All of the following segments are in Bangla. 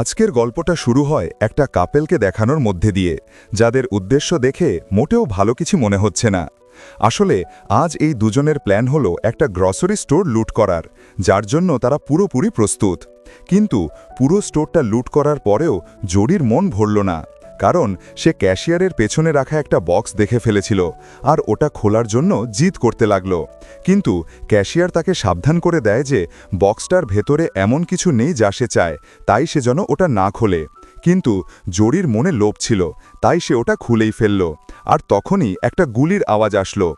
আজকের গল্পটা শুরু হয় একটা কাপেলকে দেখানোর মধ্যে দিয়ে, যাদের উদ্দেশ্য দেখে মোটেও ভালো কিছু মনে হচ্ছে না। আসলে আজ এই দুজনের প্ল্যান হলো একটা গ্রসারি স্টোর লুট করার, যার জন্য তারা পুরোপুরি প্রস্তুত। কিন্তু পুরো স্টোরটা লুট করার পরেও জোডির মন ভরল না, কারণ সে ক্যাশিয়ারের পেছনে রাখা একটা বক্স দেখে ফেলেছিল আর ওটা খোলার জন্য জিদ করতে লাগলো। কিন্তু ক্যাশিয়ার তাকে সাবধান করে দেয় যে বক্সটার ভেতরে এমন কিছু নেই যা সে চায়, তাই সে যেন ওটা না খোলে। কিন্তু জোডির মনে লোভ ছিল, তাই সে ওটা খুলেই ফেলল। আর তখনই একটা গুলির আওয়াজ আসলো।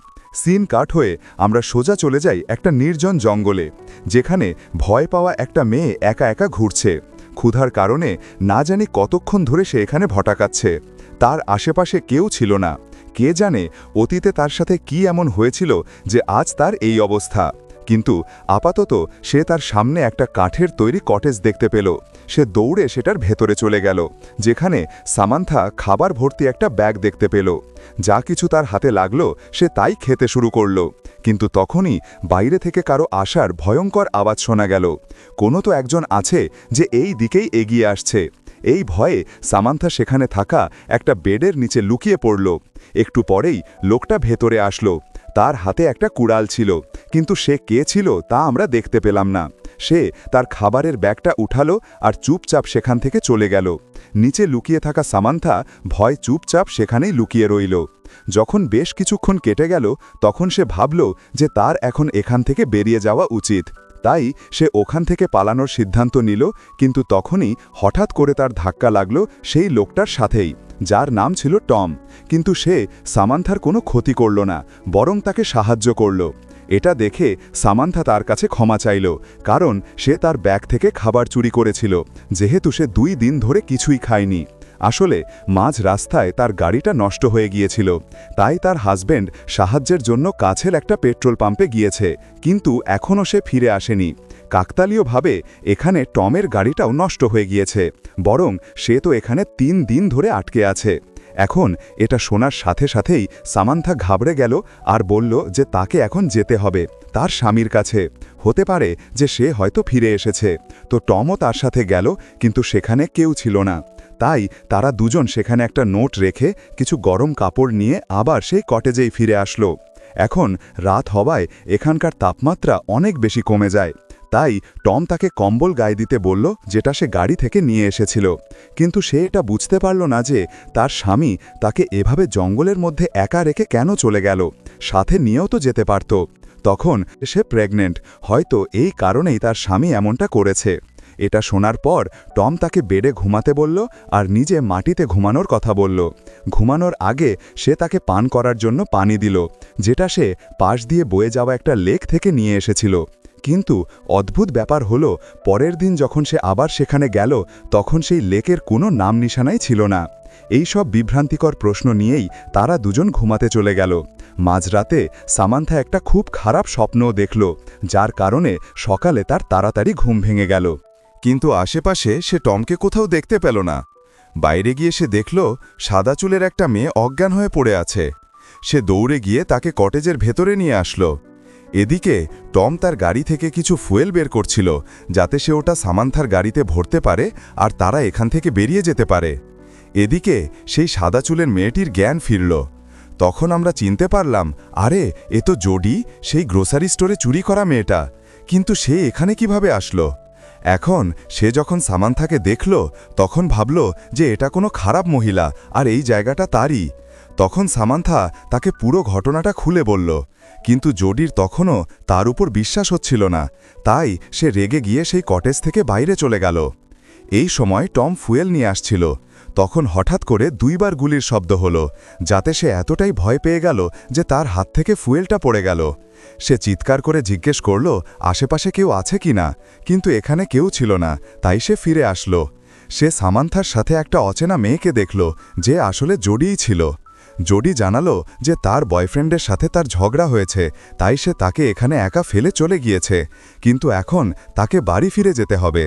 সিন কাট হয়ে আমরা সোজা চলে যাই একটা নির্জন জঙ্গলে, যেখানে ভয় পাওয়া একটা মেয়ে একা একা ঘুরছে। ক্ষুধার কারণে না জানি কতক্ষণ ধরে সে এখানে ভটাকাচ্ছে। তার আশেপাশে কেউ ছিল না। কে জানে অতীতে তার সাথে কি এমন হয়েছিল যে আজ তার এই অবস্থা। কিন্তু আপাতত সে তার সামনে একটা কাঠের তৈরি কটেজ দেখতে পেল। সে দৌড়ে সেটার ভেতরে চলে গেল, যেখানে সামান্থা খাবার ভর্তি একটা ব্যাগ দেখতে পেল। যা কিছু তার হাতে লাগলো সে তাই খেতে শুরু করল। কিন্তু তখনই বাইরে থেকে কারো আসার ভয়ঙ্কর আওয়াজ শোনা গেল। কোনো তো একজন আছে যে এই দিকেই এগিয়ে আসছে। এই ভয়ে সামান্থা সেখানে থাকা একটা বেডের নিচে লুকিয়ে পড়ল। একটু পরেই লোকটা ভেতরে আসলো। তার হাতে একটা কুড়াল ছিল, কিন্তু সে কে ছিল তা আমরা দেখতে পেলাম না। সে তার খাবারের ব্যাগটা উঠালো আর চুপচাপ সেখান থেকে চলে গেল। নিচে লুকিয়ে থাকা সামান্থা ভয় চুপচাপ সেখানেই লুকিয়ে রইল। যখন বেশ কিছুক্ষণ কেটে গেল, তখন সে ভাবল যে তার এখন এখান থেকে বেরিয়ে যাওয়া উচিত। তাই সে ওখান থেকে পালানোর সিদ্ধান্ত নিল। কিন্তু তখনই হঠাৎ করে তার ধাক্কা লাগলো সেই লোকটার সাথেই, যার নাম ছিল টম। কিন্তু সে সামান্থার কোনো ক্ষতি করল না, বরং তাকে সাহায্য করল। এটা দেখে সামান্থা তার কাছে ক্ষমা চাইল, কারণ সে তার ব্যাগ থেকে খাবার চুরি করেছিল, যেহেতু সে 2 দিন ধরে কিছুই খায়নি। আসলে মাঝ রাস্তায় তার গাড়িটা নষ্ট হয়ে গিয়েছিল, তাই তার হাজব্যান্ড সাহায্যের জন্য কাছের একটা পেট্রোল পাম্পে গিয়েছে, কিন্তু এখনও সে ফিরে আসেনি। কাকতালীয়ভাবে এখানে টমের গাড়িটাও নষ্ট হয়ে গিয়েছে, বরং সে তো এখানে 3 দিন ধরে আটকে আছে। এখন এটা শোনার সাথে সাথেই সামান্থা ঘাবড়ে গেল আর বলল যে তাকে এখন যেতে হবে তার স্বামীর কাছে। হতে পারে যে সে হয়তো ফিরে এসেছে। তো টমও তার সাথে গেল, কিন্তু সেখানে কেউ ছিল না। তাই তারা দুজন সেখানে একটা নোট রেখে কিছু গরম কাপড় নিয়ে আবার সেই কটেজেই ফিরে আসলো। এখন রাত হওয়ায় এখানকার তাপমাত্রা অনেক বেশি কমে যায়। তাই টম তাকে কম্বল গায়ে দিতে বলল, যেটা সে গাড়ি থেকে নিয়ে এসেছিল। কিন্তু সে এটা বুঝতে পারল না যে তার স্বামী তাকে এভাবে জঙ্গলের মধ্যে একা রেখে কেন চলে গেল, সাথে নিয়েও তো যেতে পারত। তখন সে প্রেগনেন্ট, হয়তো এই কারণেই তার স্বামী এমনটা করেছে। এটা শোনার পর টম তাকে বেডে ঘুমাতে বলল আর নিজে মাটিতে ঘুমানোর কথা বলল। ঘুমানোর আগে সে তাকে পান করার জন্য পানি দিল, যেটা সে পাশ দিয়ে বয়ে যাওয়া একটা লেক থেকে নিয়ে এসেছিল। কিন্তু অদ্ভুত ব্যাপার হলো, পরের দিন যখন সে আবার সেখানে গেল, তখন সেই লেকের কোনো নাম নিশানাই ছিল না। এই সব বিভ্রান্তিকর প্রশ্ন নিয়েই তারা দুজন ঘুমাতে চলে গেল। মাঝরাতে সামান্থা একটা খুব খারাপ স্বপ্নও দেখল, যার কারণে সকালে তার তাড়াতাড়ি ঘুম ভেঙে গেল। কিন্তু আশেপাশে সে টমকে কোথাও দেখতে পেল না। বাইরে গিয়ে সে দেখল সাদা চুলের একটা মেয়ে অজ্ঞান হয়ে পড়ে আছে। সে দৌড়ে গিয়ে তাকে কটেজের ভেতরে নিয়ে আসলো। এদিকে টম তার গাড়ি থেকে কিছু ফুয়েল বের করছিল, যাতে সে ওটা সামান্থার গাড়িতে ভরতে পারে আর তারা এখান থেকে বেরিয়ে যেতে পারে। এদিকে সেই সাদা চুলের মেয়েটির জ্ঞান ফিরল। তখন আমরা চিনতে পারলাম, আরে এ তো জোডি, সেই গ্রোসারি স্টোরে চুরি করা মেয়েটা। কিন্তু সে এখানে কিভাবে আসলো? এখন সে যখন সামান্থাকে দেখল, তখন ভাবল যে এটা কোনো খারাপ মহিলা আর এই জায়গাটা তারই। তখন সামান্থা তাকে পুরো ঘটনাটা খুলে বলল। কিন্তু জোডির তখনও তার উপর বিশ্বাস হচ্ছিল না, তাই সে রেগে গিয়ে সেই কটেজ থেকে বাইরে চলে গেল। এই সময় টম ফুয়েল নিয়ে আসছিল। তখন হঠাৎ করে 2 বার গুলির শব্দ হলো, যাতে সে এতটাই ভয় পেয়ে গেল যে তার হাত থেকে ফুয়েলটা পড়ে গেল। সে চিৎকার করে জিজ্ঞেস করল আশেপাশে কেউ আছে কি না, কিন্তু এখানে কেউ ছিল না। তাই সে ফিরে আসলো। সে সামান্থার সাথে একটা অচেনা মেয়েকে দেখল, যে আসলে জোডিই ছিল। জোডি জানালো যে তার বয়ফ্রেন্ডের সাথে তার ঝগড়া হয়েছে, তাই সে তাকে এখানে একা ফেলে চলে গিয়েছে। কিন্তু এখন তাকে বাড়ি ফিরে যেতে হবে।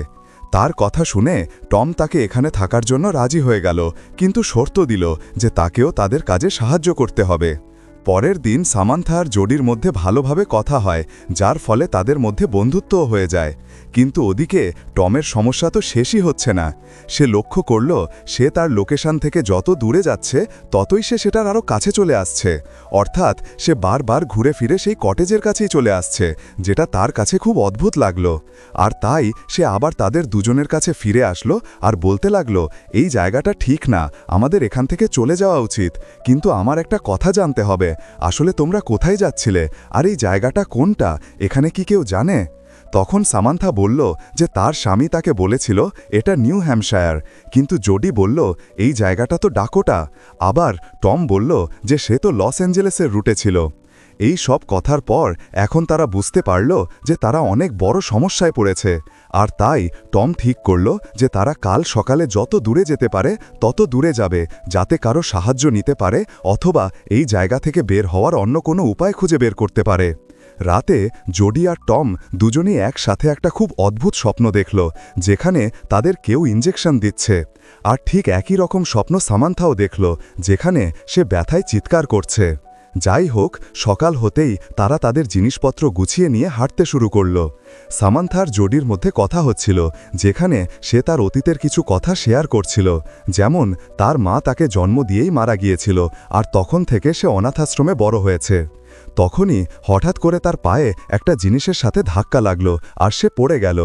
তার কথা শুনে টম তাকে এখানে থাকার জন্য রাজি হয়ে গেল, কিন্তু শর্ত দিল যে তাকেও তাদের কাজে সাহায্য করতে হবে। পরের দিন সামান্থা আর জোডির মধ্যে ভালোভাবে কথা হয়, যার ফলে তাদের মধ্যে বন্ধুত্বও হয়ে যায়। কিন্তু ওদিকে টমের সমস্যা তো শেষই হচ্ছে না। সে লক্ষ্য করল সে তার লোকেশন থেকে যত দূরে যাচ্ছে ততই সে সেটার আরও কাছে চলে আসছে। অর্থাৎ সে বারবার ঘুরে ফিরে সেই কটেজের কাছেই চলে আসছে, যেটা তার কাছে খুব অদ্ভুত লাগলো। আর তাই সে আবার তাদের দুজনের কাছে ফিরে আসলো আর বলতে লাগলো, এই জায়গাটা ঠিক না, আমাদের এখান থেকে চলে যাওয়া উচিত। কিন্তু আমার একটা কথা জানতে হবে, আসলে তোমরা কোথায় যাচ্ছিলে, আর এই জায়গাটা কোনটা, এখানে কি কেউ জানে? তখন সামান্থা বলল যে তার স্বামী তাকে বলেছিল এটা নিউ হ্যাম্পশায়ার, কিন্তু জোডি বলল এই জায়গাটা তো ডাকোটা। আবার টম বলল যে সে তো লস অ্যাঞ্জেলেসের রুটে ছিল। এই সব কথার পর এখন তারা বুঝতে পারল যে তারা অনেক বড় সমস্যায় পড়েছে। আর তাই টম ঠিক করল যে তারা কাল সকালে যত দূরে যেতে পারে তত দূরে যাবে, যাতে কারো সাহায্য নিতে পারে অথবা এই জায়গা থেকে বের হওয়ার অন্য কোনো উপায় খুঁজে বের করতে পারে। রাতে জোডি আর টম দুজনেই একসাথে একটা খুব অদ্ভুত স্বপ্ন দেখল, যেখানে তাদের কেউ ইঞ্জেকশন দিচ্ছে। আর ঠিক একই রকম স্বপ্ন সামান্থাও দেখল, যেখানে সে ব্যথায় চিৎকার করছে। যাই হোক, সকাল হতেই তারা তাদের জিনিসপত্র গুছিয়ে নিয়ে হাঁটতে শুরু করল। সামান্থার জোডির মধ্যে কথা হচ্ছিল, যেখানে সে তার অতীতের কিছু কথা শেয়ার করছিল, যেমন তার মা তাকে জন্ম দিয়েই মারা গিয়েছিল আর তখন থেকে সে অনাথাশ্রমে বড় হয়েছে। তখনই হঠাৎ করে তার পায়ে একটা জিনিসের সাথে ধাক্কা লাগলো আর সে পড়ে গেল।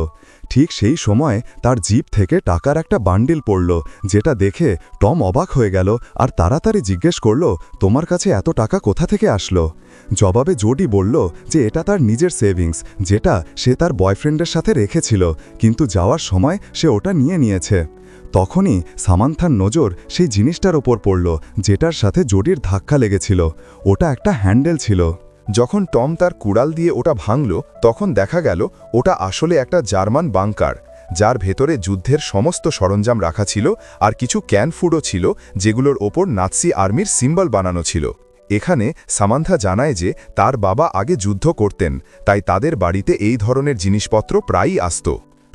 ঠিক সেই সময় তার জিপ থেকে টাকার একটা বান্ডিল পড়ল, যেটা দেখে টম অবাক হয়ে গেল আর তাড়াতাড়ি জিজ্ঞেস করল, তোমার কাছে এত টাকা কোথা থেকে আসলো? জবাবে জোডি বলল যে এটা তার নিজের সেভিংস, যেটা সে তার বয়ফ্রেন্ডের সাথে রেখেছিল, কিন্তু যাওয়ার সময় সে ওটা নিয়ে নিয়েছে। তখনই সামান্থার নজর সেই জিনিসটার ওপর পড়ল, যেটার সাথে জোডির ধাক্কা লেগেছিল। ওটা একটা হ্যান্ডেল ছিল। যখন টম তার কুড়াল দিয়ে ওটা ভাঙল, তখন দেখা গেল ওটা আসলে একটা জার্মান বাংকার, যার ভেতরে যুদ্ধের সমস্ত সরঞ্জাম রাখা ছিল আর কিছু ক্যান ফুডও ছিল, যেগুলোর ওপর নাৎসি আর্মির সিম্বল বানানো ছিল। এখানে সামান্থা জানায় যে তার বাবা আগে যুদ্ধ করতেন, তাই তাদের বাড়িতে এই ধরনের জিনিসপত্র প্রায়ই আসত।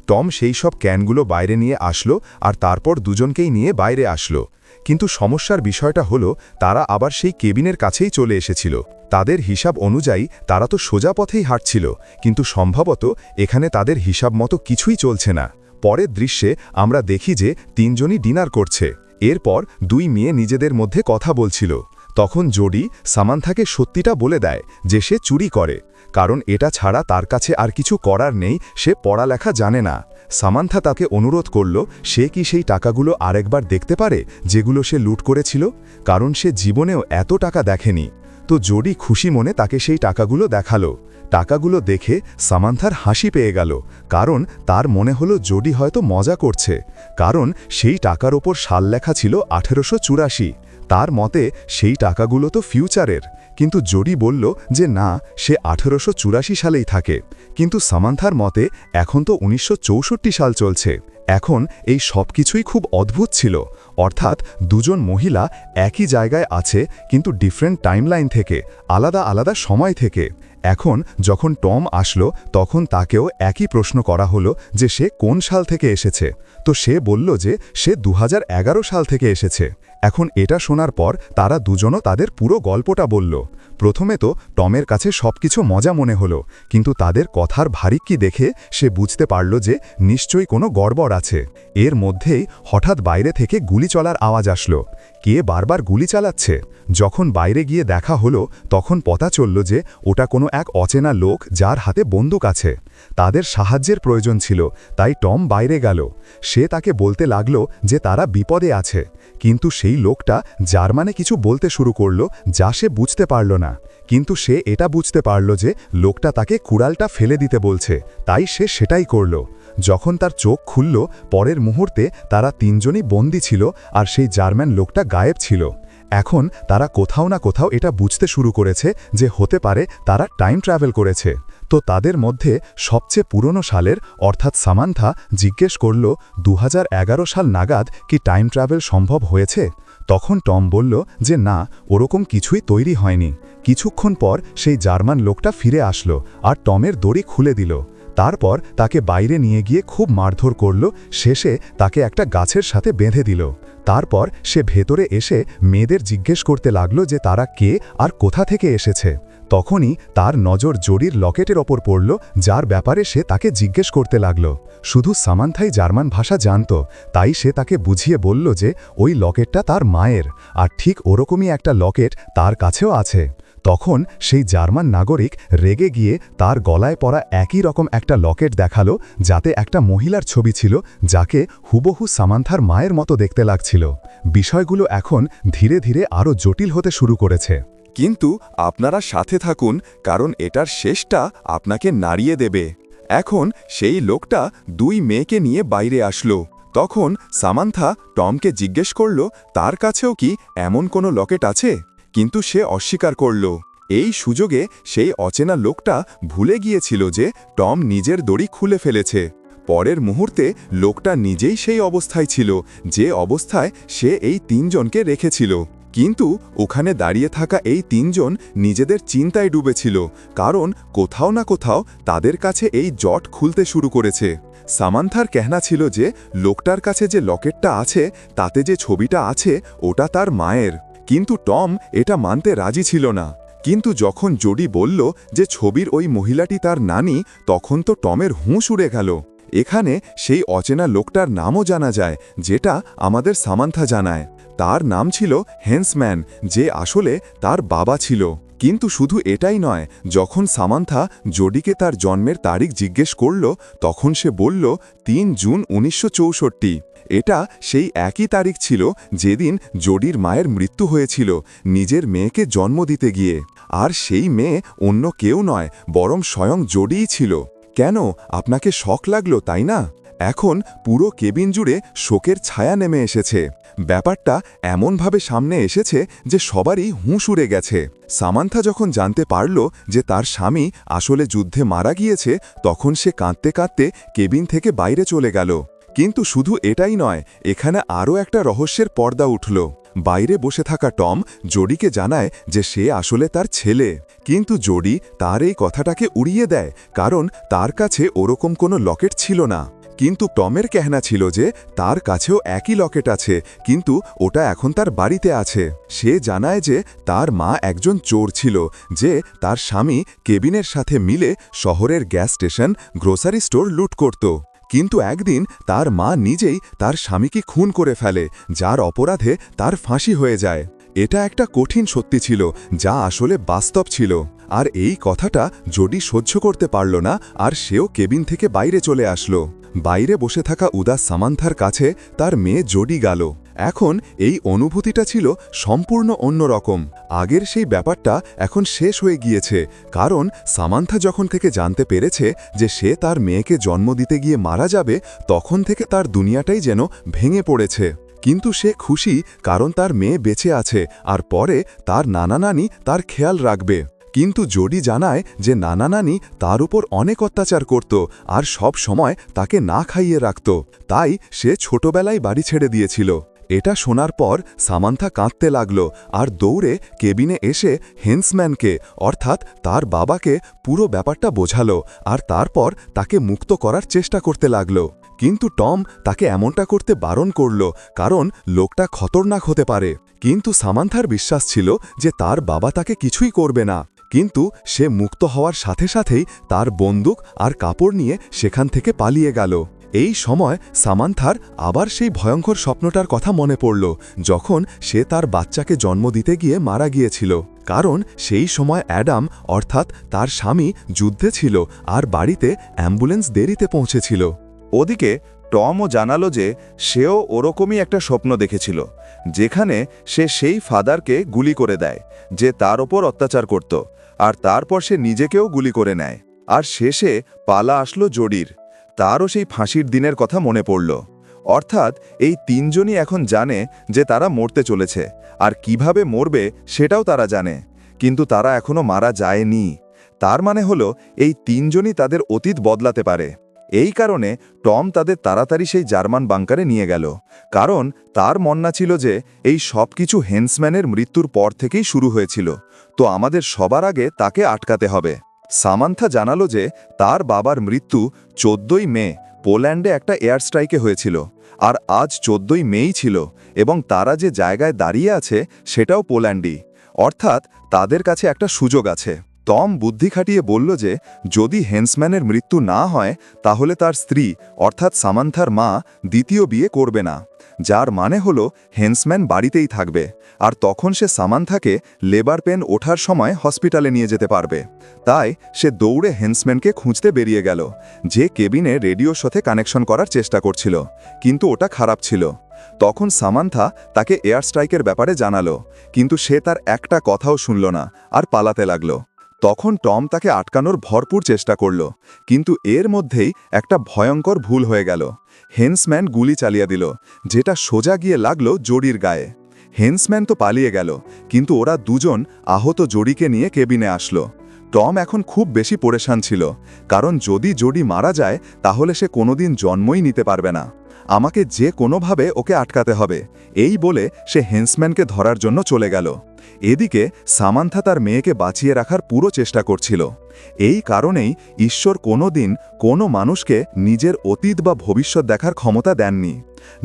টম সেই সব ক্যানগুলো বাইরে নিয়ে আসলো আর তারপর দুজনকেই নিয়ে বাইরে আসলো। কিন্তু সমস্যার বিষয়টা হলো তারা আবার সেই কেবিনের কাছেই চলে এসেছিল। তাদের হিসাব অনুযায়ী তারা তো সোজা পথেই হাঁটছিল, কিন্তু সম্ভবত এখানে তাদের হিসাব মতো কিছুই চলছে না। পরের দৃশ্যে আমরা দেখি যে তিনজনই ডিনার করছে। এরপর দুই মেয়ে নিজেদের মধ্যে কথা বলছিল। তখন জোডি সামান্থাকে সত্যিটা বলে দেয় যে সে চুরি করে, কারণ এটা ছাড়া তার কাছে আর কিছু করার নেই, সে পড়ালেখা জানে না। সামান্থা তাকে অনুরোধ করল সে কি সেই টাকাগুলো আরেকবার দেখতে পারে যেগুলো সে লুট করেছিল, কারণ সে জীবনেও এত টাকা দেখেনি। তো জোডি খুশি মনে তাকে সেই টাকাগুলো দেখালো। টাকাগুলো দেখে সামান্থার হাসি পেয়ে গেল, কারণ তার মনে হলো জোডি হয়তো মজা করছে, কারণ সেই টাকার ওপর সাল লেখা ছিল 1884। তার মতে সেই টাকাগুলো তো ফিউচারের। কিন্তু জোডি বলল যে না, সে 1884 সালেই থাকে। কিন্তু সামান্থার মতে এখন তো 1964 সাল চলছে। এখন এই সব কিছুই খুব অদ্ভুত ছিল, অর্থাৎ দুজন মহিলা একই জায়গায় আছে, কিন্তু ডিফারেন্ট টাইমলাইন থেকে, আলাদা আলাদা সময় থেকে। এখন যখন টম আসলো, তখন তাকেও একই প্রশ্ন করা হলো যে সে কোন সাল থেকে এসেছে। তো সে বলল যে সে 2011 সাল থেকে এসেছে। এখন এটা শোনার পর তারা দুজনও তাদের পুরো গল্পটা বলল। প্রথমে তো টমের কাছে সবকিছু মজা মনে হলো, কিন্তু তাদের কথার ভারিক্কি দেখে সে বুঝতে পারল যে নিশ্চয়ই কোনো গড়বড় আছে। এর মধ্যেই হঠাৎ বাইরে থেকে গুলি চলার আওয়াজ আসলো। কে বারবার গুলি চালাচ্ছে? যখন বাইরে গিয়ে দেখা হলো, তখন পতা চলল যে ওটা কোনো এক অচেনা লোক, যার হাতে বন্দুক আছে। তাদের সাহায্যের প্রয়োজন ছিল, তাই টম বাইরে গেল। সে তাকে বলতে লাগলো যে তারা বিপদে আছে, কিন্তু সেই লোকটা জার্মানে কিছু বলতে শুরু করল, যা সে বুঝতে পারল না। কিন্তু সে এটা বুঝতে পারল যে লোকটা তাকে কুড়ালটা ফেলে দিতে বলছে, তাই সে সেটাই করল। যখন তার চোখ খুলল, পরের মুহূর্তে তারা তিনজনই বন্দী ছিল আর সেই জার্মান লোকটা গায়েব ছিল। এখন তারা কোথাও না কোথাও এটা বুঝতে শুরু করেছে যে হতে পারে তারা টাইম ট্রাভেল করেছে। তো তাদের মধ্যে সবচেয়ে পুরনো সালের, অর্থাৎ সামান্থা জিজ্ঞেস করল 2011 সাল নাগাদ কি টাইম ট্রাভেল সম্ভব হয়েছে? তখন টম বলল যে না, ওরকম কিছুই তৈরি হয়নি। কিছুক্ষণ পর সেই জার্মান লোকটা ফিরে আসলো আর টমের দড়ি খুলে দিল। তারপর তাকে বাইরে নিয়ে গিয়ে খুব মারধর করল, শেষে তাকে একটা গাছের সাথে বেঁধে দিল। তারপর সে ভেতরে এসে মেয়েদের জিজ্ঞেস করতে লাগলো যে তারা কে আর কোথা থেকে এসেছে। তখনই তার নজর জোডির লকেটের ওপর পড়ল, যার ব্যাপারে সে তাকে জিজ্ঞেস করতে লাগল। শুধু সামান্থাই জার্মান ভাষা জানত, তাই সে তাকে বুঝিয়ে বলল যে ওই লকেটটা তার মায়ের, আর ঠিক ওরকমই একটা লকেট তার কাছেও আছে। তখন সেই জার্মান নাগরিক রেগে গিয়ে তার গলায় পরা একই রকম একটা লকেট দেখালো, যাতে একটা মহিলার ছবি ছিল, যাকে হুবহু সামান্থার মায়ের মতো দেখতে লাগছিল। বিষয়গুলো এখন ধীরে ধীরে আরও জটিল হতে শুরু করেছে। কিন্তু আপনারা সাথে থাকুন, কারণ এটার শেষটা আপনাকে নাড়িয়ে দেবে। এখন সেই লোকটা 2 মেয়েকে নিয়ে বাইরে আসলো। তখন সামান্থা টমকে জিজ্ঞেস করল তার কাছেও কি এমন কোনো লকেট আছে, কিন্তু সে অস্বীকার করল। এই সুযোগে সেই অচেনা লোকটা ভুলে গিয়েছিল যে টম নিজের দড়ি খুলে ফেলেছে। পরের মুহূর্তে লোকটা নিজেই সেই অবস্থায় ছিল, যে অবস্থায় সে এই 3 জনকে রেখেছিল। কিন্তু ওখানে দাঁড়িয়ে থাকা এই 3 জন নিজেদের চিন্তায় ডুবেছিল, কারণ কোথাও না কোথাও তাদের কাছে এই জট খুলতে শুরু করেছে। সামান্থার কেহনা ছিল যে লোকটার কাছে যে লকেটটা আছে তাতে যে ছবিটা আছে ওটা তার মায়ের, কিন্তু টম এটা মানতে রাজি ছিল না। কিন্তু যখন জোডি বলল যে ছবির ওই মহিলাটি তার নানি, তখন তো টমের হুঁশ উড়ে গেল। এখানে সেই অচেনা লোকটার নামও জানা যায়, যেটা আমাদের সামান্থা জানায়। তার নাম ছিল হেন্সম্যান, যে আসলে তার বাবা ছিল। কিন্তু শুধু এটাই নয়, যখন সামান্থা জোডিকে তার জন্মের তারিখ জিজ্ঞেস করল, তখন সে বলল 3 জুন 1964। এটা সেই একই তারিখ ছিল যেদিন জোডির মায়ের মৃত্যু হয়েছিল নিজের মেয়েকে জন্ম দিতে গিয়ে। আর সেই মেয়ে অন্য কেউ নয়, বরং স্বয়ং জোডিই ছিল। কেন আপনাকে শক লাগলো, তাই না? এখন পুরো কেবিন জুড়ে শোকের ছায়া নেমে এসেছে। ব্যাপারটা এমনভাবে সামনে এসেছে যে সবারই হুঁশ উড়ে গেছে। সামান্থা যখন জানতে পারল যে তার স্বামী আসলে যুদ্ধে মারা গিয়েছে, তখন সে কাঁদতে কাঁদতে কেবিন থেকে বাইরে চলে গেল। কিন্তু শুধু এটাই নয়, এখানে আরও একটা রহস্যের পর্দা উঠল। বাইরে বসে থাকা টম জোডিকে জানায় যে সে আসলে তার ছেলে, কিন্তু জোডি তার এই কথাটাকে উড়িয়ে দেয়, কারণ তার কাছে ওরকম কোনো লকেট ছিল না। কিন্তু টমের কেহনা ছিল যে তার কাছেও একই লকেট আছে, কিন্তু ওটা এখন তার বাড়িতে আছে। সে জানায় যে তার মা একজন চোর ছিল, যে তার স্বামী কেবিনের সাথে মিলে শহরের গ্যাস স্টেশন, গ্রোসারি স্টোর লুট করত। কিন্তু একদিন তার মা নিজেই তার স্বামীকে খুন করে ফেলে, যার অপরাধে তার ফাঁসি হয়ে যায়। এটা একটা কঠিন সত্যি ছিল, যা আসলে বাস্তব ছিল। আর এই কথাটা জোডি সহ্য করতে পারল না, আর সেও কেবিন থেকে বাইরে চলে আসলো। বাইরে বসে থাকা উদাস সামান্থার কাছে তার মেয়ে জোডি গেল। এখন এই অনুভূতিটা ছিল সম্পূর্ণ অন্যরকম। আগের সেই ব্যাপারটা এখন শেষ হয়ে গিয়েছে, কারণ সামান্থা যখন থেকে জানতে পেরেছে যে সে তার মেয়েকে জন্ম দিতে গিয়ে মারা যাবে, তখন থেকে তার দুনিয়াটাই যেন ভেঙে পড়েছে। কিন্তু সে খুশি, কারণ তার মেয়ে বেঁচে আছে, আর পরে তার নানা নানি তার খেয়াল রাখবে। কিন্তু জোডি জানায় যে নানা নানি তার উপর অনেক অত্যাচার করত, আর সব সময় তাকে না খাইয়ে রাখত, তাই সে ছোটবেলায় বাড়ি ছেড়ে দিয়েছিল। এটা শোনার পর সামান্থা কাঁদতে লাগল, আর দৌড়ে কেবিনে এসে হেন্সম্যানকে, অর্থাৎ তার বাবাকে পুরো ব্যাপারটা বোঝালো, আর তারপর তাকে মুক্ত করার চেষ্টা করতে লাগল। কিন্তু টম তাকে এমনটা করতে বারণ করল, কারণ লোকটা খতরনাক হতে পারে। কিন্তু সামান্থার বিশ্বাস ছিল যে তার বাবা তাকে কিছুই করবে না। কিন্তু সে মুক্ত হওয়ার সাথে সাথেই তার বন্দুক আর কাপড় নিয়ে সেখান থেকে পালিয়ে গেল। এই সময় সামান্থার আবার সেই ভয়ঙ্কর স্বপ্নটার কথা মনে পড়ল, যখন সে তার বাচ্চাকে জন্ম দিতে গিয়ে মারা গিয়েছিল। কারণ সেই সময় অ্যাডাম, অর্থাৎ তার স্বামী, যুদ্ধে ছিল, আর বাড়িতে অ্যাম্বুলেন্স দেরিতে পৌঁছেছিল। ওদিকে টমও জানালো যে সেও ওরকমই একটা স্বপ্ন দেখেছিল, যেখানে সে সেই ফাদারকে গুলি করে দেয়, যে তার ওপর অত্যাচার করত, আর তারপর সে নিজেকেও গুলি করে নেয়। আর শেষে পালা আসলো জোডির। তারও সেই ফাঁসির দিনের কথা মনে পড়ল। অর্থাৎ এই 3 জনই এখন জানে যে তারা মরতে চলেছে, আর কিভাবে মরবে সেটাও তারা জানে, কিন্তু তারা এখনো মারা যায়নি। তার মানে হলো এই 3 জনই তাদের অতীত বদলাতে পারে। এই কারণে টম তাদের তাড়াতাড়ি সেই জার্মান বাংকারে নিয়ে গেল, কারণ তার মন্না ছিল যে এই সব কিছু হেন্সম্যানের মৃত্যুর পর থেকেই শুরু হয়েছিল, তো আমাদের সবার আগে তাকে আটকাতে হবে। সামান্থা জানালো যে তার বাবার মৃত্যু 14ই মে পোল্যান্ডে একটা এয়ার স্ট্রাইকে হয়েছিল, আর আজ 14ই মেই ছিল, এবং তারা যে জায়গায় দাঁড়িয়ে আছে সেটাও পোল্যান্ডই। অর্থাৎ তাদের কাছে একটা সুযোগ আছে। টম বুদ্ধি খাটিয়ে বলল যে যদি হেন্সম্যানের মৃত্যু না হয় তাহলে তার স্ত্রী অর্থাৎ সামান্থার মা দ্বিতীয় বিয়ে করবে না, যার মানে হলো হেন্সম্যান বাড়িতেই থাকবে, আর তখন সে সামান্থাকে লেবার পেন ওঠার সময় হসপিটালে নিয়ে যেতে পারবে। তাই সে দৌড়ে হেন্সম্যানকে খুঁজতে বেরিয়ে গেল, যে কেবিনে রেডিওর সাথে কানেকশন করার চেষ্টা করছিল, কিন্তু ওটা খারাপ ছিল। তখন সামান্থা তাকে এয়ার স্ট্রাইকের ব্যাপারে জানালো, কিন্তু সে তার একটা কথাও শুনল না আর পালাতে লাগলো। তখন টম তাকে আটকানোর ভরপুর চেষ্টা করল, কিন্তু এর মধ্যেই একটা ভয়ঙ্কর ভুল হয়ে গেল। হেন্সম্যান গুলি চালিয়ে দিল, যেটা সোজা গিয়ে লাগলো জোডির গায়ে। হেন্সম্যান তো পালিয়ে গেল, কিন্তু ওরা দুজন আহত জোডিকে নিয়ে কেবিনে আসলো। টম এখন খুব বেশি পরেশান ছিল, কারণ যদি জোডি মারা যায় তাহলে সে কোনোদিন জন্মই নিতে পারবে না। আমাকে যে কোনোভাবে ওকে আটকাতে হবে, এই বলে সে হেন্সম্যানকে ধরার জন্য চলে গেল। এদিকে সামান্থা তার মেয়েকে বাঁচিয়ে রাখার পুরো চেষ্টা করছিল। এই কারণেই ঈশ্বর কোনোদিন কোনো মানুষকে নিজের অতীত বা ভবিষ্যৎ দেখার ক্ষমতা দেননি।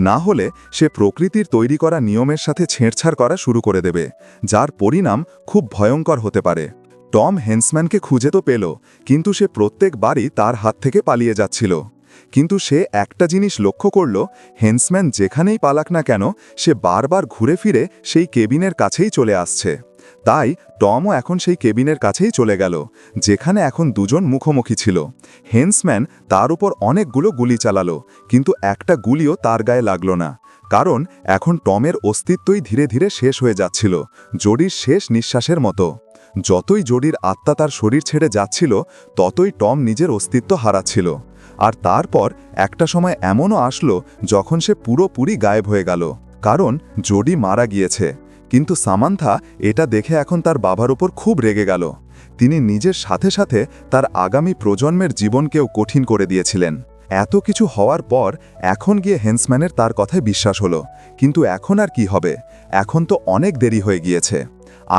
না হলে সে প্রকৃতির তৈরি করা নিয়মের সাথে ছেঁড়ছাড় করা শুরু করে দেবে, যার পরিণাম খুব ভয়ঙ্কর হতে পারে। টম হেন্সম্যানকে খুঁজে তো পেল, কিন্তু সে প্রত্যেকবারই তার হাত থেকে পালিয়ে যাচ্ছিল। কিন্তু সে একটা জিনিস লক্ষ্য করল, হেন্সম্যান যেখানেই পালাক না কেন সে বারবার ঘুরে ফিরে সেই কেবিনের কাছেই চলে আসছে। তাই টমও এখন সেই কেবিনের কাছেই চলে গেল, যেখানে এখন দুজন মুখোমুখি ছিল। হেন্সম্যান তার উপর অনেকগুলো গুলি চালালো, কিন্তু একটা গুলিও তার গায়ে লাগলো না, কারণ এখন টমের অস্তিত্বই ধীরে ধীরে শেষ হয়ে যাচ্ছিল, জোডির শেষ নিঃশ্বাসের মতো। যতই জোডির আত্মা তার শরীর ছেড়ে যাচ্ছিল, ততই টম নিজের অস্তিত্ব হারাচ্ছিল। আর তারপর একটা সময় এমনও আসলো যখন সে পুরোপুরি গায়েব হয়ে গেল, কারণ জোডি মারা গিয়েছে। কিন্তু সামান্থা এটা দেখে এখন তার বাবার উপর খুব রেগে গেল। তিনি নিজের সাথে সাথে তার আগামী প্রজন্মের জীবনকেও কঠিন করে দিয়েছিলেন। এত কিছু হওয়ার পর এখন গিয়ে হেন্সম্যানের তার কথায় বিশ্বাস হলো, কিন্তু এখন আর কি হবে? এখন তো অনেক দেরি হয়ে গিয়েছে।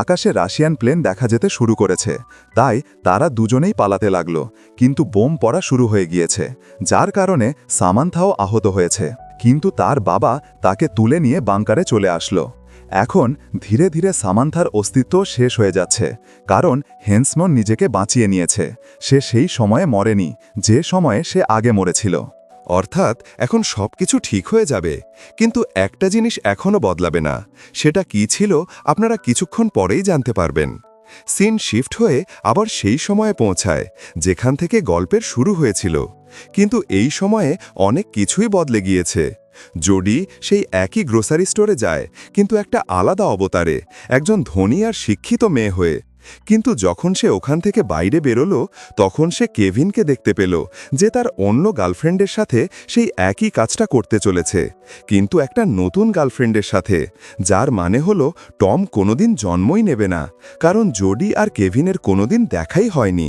আকাশে রাশিয়ান প্লেন দেখা যেতে শুরু করেছে, তাই তারা দুজনেই পালাতে লাগলো, কিন্তু বোম পড়া শুরু হয়ে গিয়েছে, যার কারণে সামান্থাও আহত হয়েছে। কিন্তু তার বাবা তাকে তুলে নিয়ে বাংকারে চলে আসলো। এখন ধীরে ধীরে সামান্থার অস্তিত্ব শেষ হয়ে যাচ্ছে, কারণ হেন্সম্যান নিজেকে বাঁচিয়ে নিয়েছে। সে সেই সময়ে মরেনি যে সময়ে সে আগে মরেছিল। অর্থাৎ এখন সবকিছু ঠিক হয়ে যাবে, কিন্তু একটা জিনিস এখনও বদলাবে না। সেটা কি ছিল আপনারা কিছুক্ষণ পরেই জানতে পারবেন। সিন শিফট হয়ে আবার সেই সময়ে পৌঁছায় যেখান থেকে গল্পের শুরু হয়েছিল, কিন্তু এই সময়ে অনেক কিছুই বদলে গিয়েছে। জোডি সেই একই গ্রোসারি স্টোরে যায়, কিন্তু একটা আলাদা অবতারে, একজন ধনী আর শিক্ষিত মেয়ে হয়ে। কিন্তু যখন সে ওখান থেকে বাইরে বেরোলো, তখন সে কেভিনকে দেখতে পেল, যে তার অন্য গার্লফ্রেন্ডের সাথে সেই একই কাজটা করতে চলেছে, কিন্তু একটা নতুন গার্লফ্রেন্ডের সাথে, যার মানে হলো টম কোনোদিন জন্মই নেবে না, কারণ জোডি আর কেভিনের কোনোদিন দেখাই হয়নি।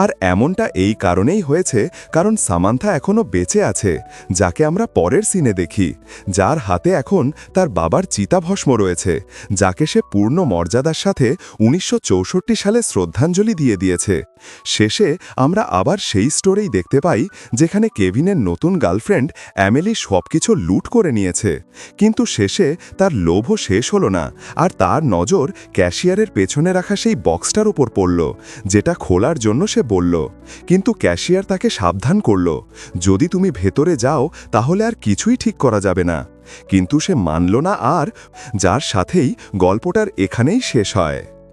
আর এমনটা এই কারণেই হয়েছে কারণ সামান্থা এখনও বেঁচে আছে, যাকে আমরা পরের সিনে দেখি, যার হাতে এখন তার বাবার চিতাভস্ম রয়েছে, যাকে সে পূর্ণ মর্যাদার সাথে 1964 সালে শ্রদ্ধাঞ্জলি দিয়ে দিয়েছে। শেষে আমরা আবার সেই স্টোরেই দেখতে পাই যেখানে কেভিনের নতুন গার্লফ্রেন্ড অ্যামেলি সবকিছু লুট করে নিয়েছে, কিন্তু শেষে তার লোভও শেষ হলো না, আর তার নজর ক্যাশিয়ারের পেছনে রাখা সেই বক্সটার উপর পড়ল, যেটা খোলার জন্য সে বলল। কিন্তু ক্যাশিয়ার তাকে সাবধান করল, যদি তুমি ভেতরে যাও তাহলে আর কিছুই ঠিক করা যাবে না। কিন্তু সে মানল না, আর যার সাথেই গল্পটার এখানেই শেষ হয়।